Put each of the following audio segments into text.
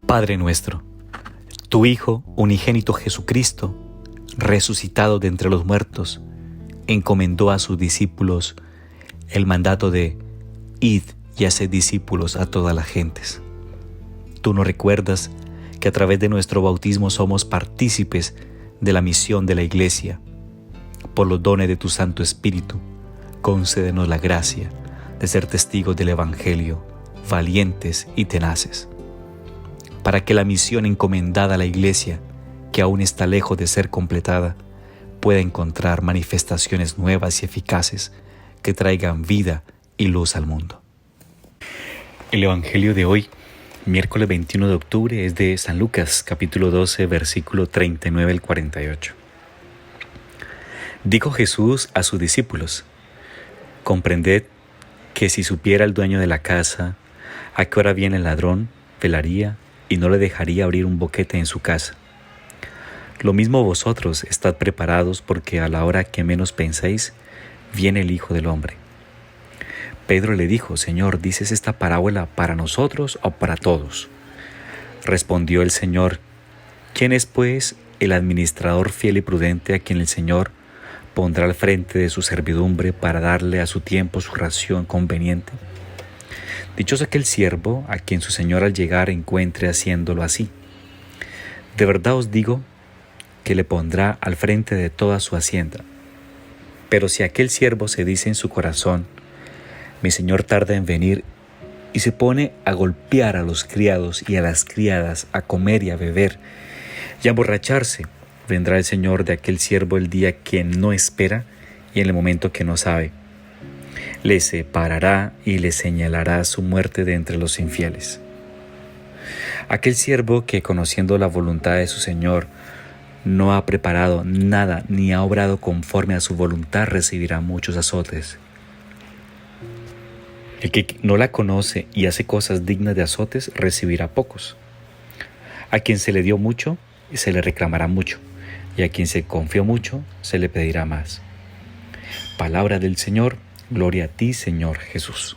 Padre nuestro, tu Hijo unigénito Jesucristo, resucitado de entre los muertos, encomendó a sus discípulos el mandato de id y haced discípulos a todas las gentes. Tú nos recuerdas que a través de nuestro bautismo somos partícipes de la misión de la Iglesia. Por los dones de tu Santo Espíritu, concédenos la gracia de ser testigos del Evangelio, valientes y tenaces, para que la misión encomendada a la Iglesia, que aún está lejos de ser completada, pueda encontrar manifestaciones nuevas y eficaces que traigan vida y luz al mundo. El Evangelio de hoy, miércoles 21 de octubre, es de San Lucas, capítulo 12, versículo 39 al 48. Dijo Jesús a sus discípulos: comprended que si supiera el dueño de la casa a qué hora viene el ladrón, velaría y no le dejaría abrir un boquete en su casa. Lo mismo vosotros, estad preparados, porque a la hora que menos penséis, viene el Hijo del Hombre. Pedro le dijo: Señor, ¿dices esta parábola para nosotros o para todos? Respondió el Señor: ¿quién es pues el administrador fiel y prudente a quien el Señor pondrá al frente de su servidumbre para darle a su tiempo su ración conveniente? Dichoso aquel siervo a quien su Señor al llegar encuentre haciéndolo así. De verdad os digo que le pondrá al frente de toda su hacienda. Pero si aquel siervo se dice en su corazón: mi Señor tarda en venir, y se pone a golpear a los criados y a las criadas, a comer y a beber, y a emborracharse, vendrá el Señor de aquel siervo el día que no espera y en el momento que no sabe. Le separará y le señalará su muerte de entre los infieles. Aquel siervo que, conociendo la voluntad de su Señor, no ha preparado nada ni ha obrado conforme a su voluntad, recibirá muchos azotes. El que no la conoce y hace cosas dignas de azotes, recibirá pocos. A quien se le dio mucho, se le reclamará mucho, y a quien se confió mucho, se le pedirá más. Palabra del Señor. Gloria a ti, Señor Jesús.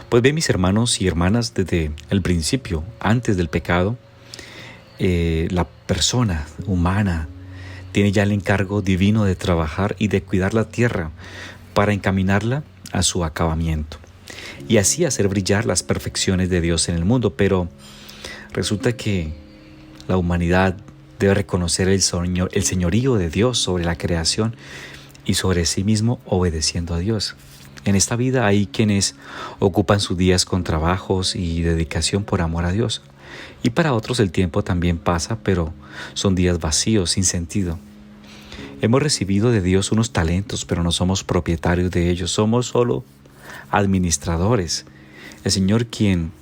Pues bien, mis hermanos y hermanas, desde el principio, antes del pecado, la persona humana tiene ya el encargo divino de trabajar y de cuidar la tierra para encaminarla a su acabamiento y así hacer brillar las perfecciones de Dios en el mundo. Pero resulta que la humanidad debe reconocer el señorío de Dios sobre la creación y sobre sí mismo, obedeciendo a Dios. En esta vida hay quienes ocupan sus días con trabajos y dedicación por amor a Dios. Y para otros el tiempo también pasa, pero son días vacíos, sin sentido. Hemos recibido de Dios unos talentos, pero no somos propietarios de ellos, somos solo administradores. El Señor, quien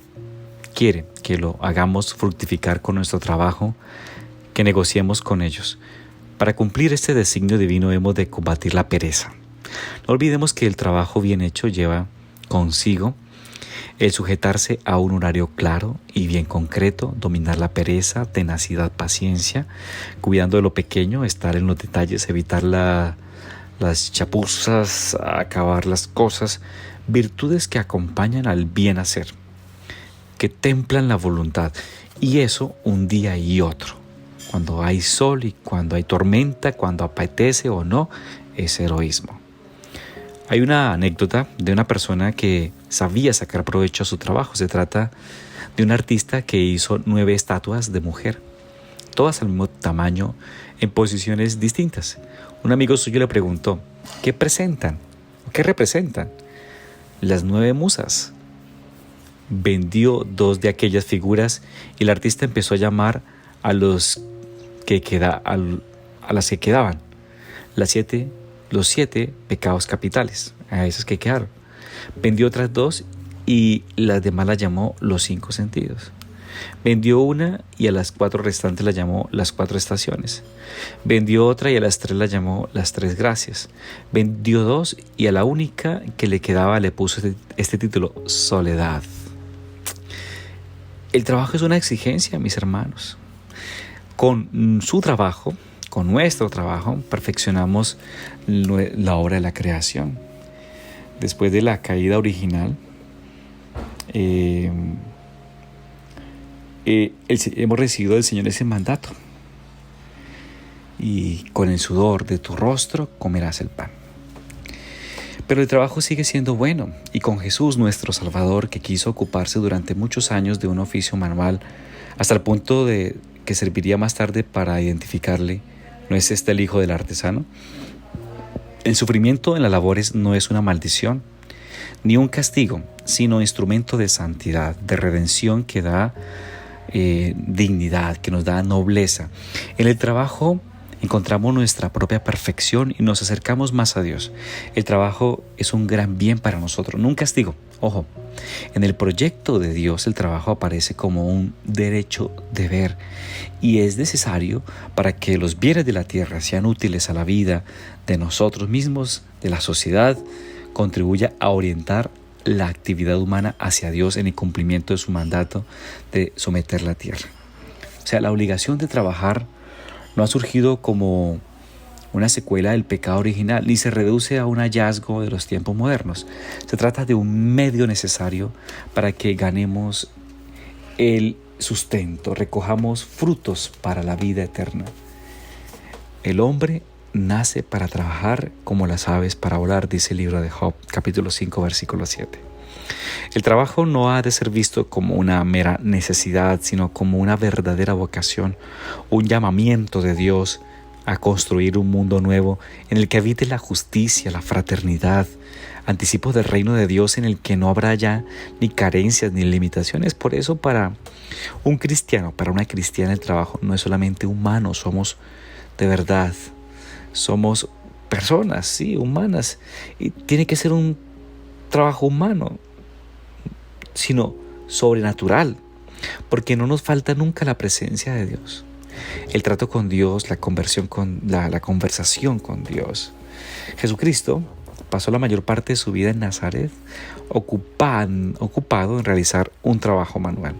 quiere que lo hagamos fructificar con nuestro trabajo, que negociemos con ellos. Para cumplir este designio divino hemos de combatir la pereza. No olvidemos que el trabajo bien hecho lleva consigo el sujetarse a un horario claro y bien concreto, dominar la pereza, tenacidad, paciencia, cuidando de lo pequeño, estar en los detalles, evitar las chapuzas, acabar las cosas, virtudes que acompañan al bien hacer, que templan la voluntad, y eso un día y otro. Cuando hay sol y cuando hay tormenta, cuando apetece o no, es heroísmo. Hay una anécdota de una persona que sabía sacar provecho a su trabajo. Se trata de un artista que hizo 9 estatuas de mujer, todas al mismo tamaño, en posiciones distintas. Un amigo suyo le preguntó: ¿qué presentan? ¿Qué representan? Las 9 musas. Vendió 2 de aquellas figuras y el artista empezó a llamar a las que quedaban, los 7 pecados capitales, a esas que quedaron. Vendió otras 2 y las demás las llamó los 5 sentidos. Vendió una y a las 4 restantes las llamó las 4 estaciones. Vendió otra y a las 3 las llamó las 3 gracias. Vendió 2 y a la única que le quedaba le puso este título: soledad. El trabajo es una exigencia, mis hermanos. Con su trabajo, con nuestro trabajo, perfeccionamos la obra de la creación. Después de la caída original, hemos recibido del Señor ese mandato. Y con el sudor de tu rostro comerás el pan. Pero el trabajo sigue siendo bueno, y con Jesús, nuestro Salvador, que quiso ocuparse durante muchos años de un oficio manual, hasta el punto de que serviría más tarde para identificarle, ¿no es este el hijo del artesano? El sufrimiento en las labores no es una maldición, ni un castigo, sino instrumento de santidad, de redención que da dignidad, que nos da nobleza. En el trabajo encontramos nuestra propia perfección y nos acercamos más a Dios. El trabajo es un gran bien para nosotros, no un castigo. Ojo, en el proyecto de Dios el trabajo aparece como un derecho deber y es necesario para que los bienes de la tierra sean útiles a la vida de nosotros mismos, de la sociedad, contribuya a orientar la actividad humana hacia Dios en el cumplimiento de su mandato de someter la tierra. O sea, la obligación de trabajar no ha surgido como una secuela del pecado original, ni se reduce a un hallazgo de los tiempos modernos. Se trata de un medio necesario para que ganemos el sustento, recojamos frutos para la vida eterna. El hombre nace para trabajar como las aves para volar, dice el libro de Job, capítulo 5, versículo 7. El trabajo no ha de ser visto como una mera necesidad, sino como una verdadera vocación, un llamamiento de Dios a construir un mundo nuevo en el que habite la justicia, la fraternidad, anticipos del reino de Dios en el que no habrá ya ni carencias ni limitaciones. Por eso para un cristiano, para una cristiana, el trabajo no es solamente humano, somos de verdad, somos personas, sí, humanas, y tiene que ser un trabajo humano, sino sobrenatural, porque no nos falta nunca la presencia de Dios, el trato con Dios, la conversación con Dios. Jesucristo pasó la mayor parte de su vida en Nazaret ocupado en realizar un trabajo manual.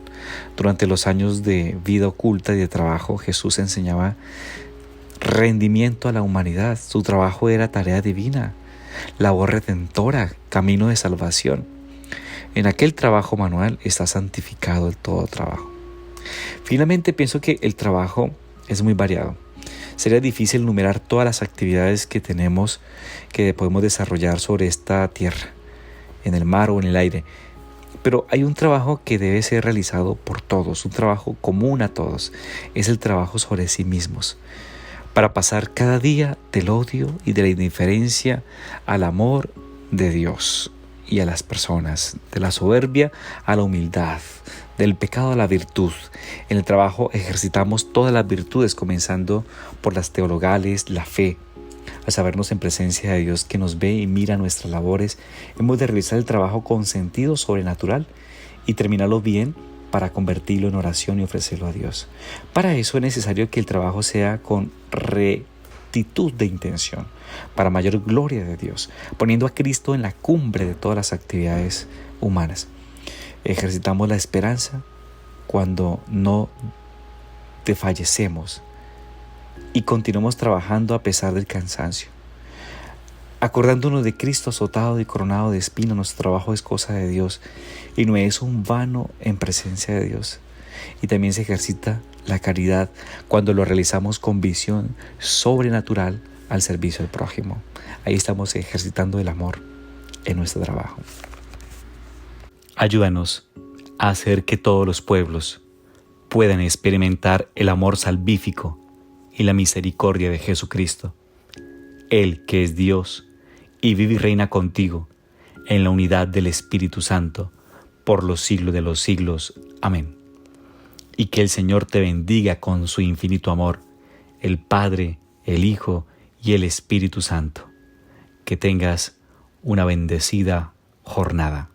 Durante los años de vida oculta y de trabajo, Jesús enseñaba rendimiento a la humanidad. Su trabajo era tarea divina, labor redentora, camino de salvación. En aquel trabajo manual está santificado el todo trabajo. Finalmente, pienso que el trabajo es muy variado. Sería difícil enumerar todas las actividades que podemos desarrollar sobre esta tierra, en el mar o en el aire. Pero hay un trabajo que debe ser realizado por todos, un trabajo común a todos. Es el trabajo sobre sí mismos, para pasar cada día del odio y de la indiferencia al amor de Dios y a las personas, de la soberbia a la humildad, del pecado a la virtud. En el trabajo ejercitamos todas las virtudes, comenzando por las teologales, la fe. Al sabernos en presencia de Dios que nos ve y mira nuestras labores, hemos de realizar el trabajo con sentido sobrenatural y terminarlo bien para convertirlo en oración y ofrecerlo a Dios. Para eso es necesario que el trabajo sea con rectitud de intención, para mayor gloria de Dios, poniendo a Cristo en la cumbre de todas las actividades humanas. Ejercitamos la esperanza cuando no desfallecemos y continuamos trabajando a pesar del cansancio. Acordándonos de Cristo azotado y coronado de espinas, nuestro trabajo es cosa de Dios y no es un vano en presencia de Dios. Y también se ejercita la caridad cuando lo realizamos con visión sobrenatural al servicio del prójimo. Ahí estamos ejercitando el amor en nuestro trabajo. Ayúdanos a hacer que todos los pueblos puedan experimentar el amor salvífico y la misericordia de Jesucristo, Él que es Dios y vive y reina contigo en la unidad del Espíritu Santo por los siglos de los siglos. Amén. Y que el Señor te bendiga con su infinito amor, el Padre, el Hijo y el Espíritu Santo. Que tengas una bendecida jornada.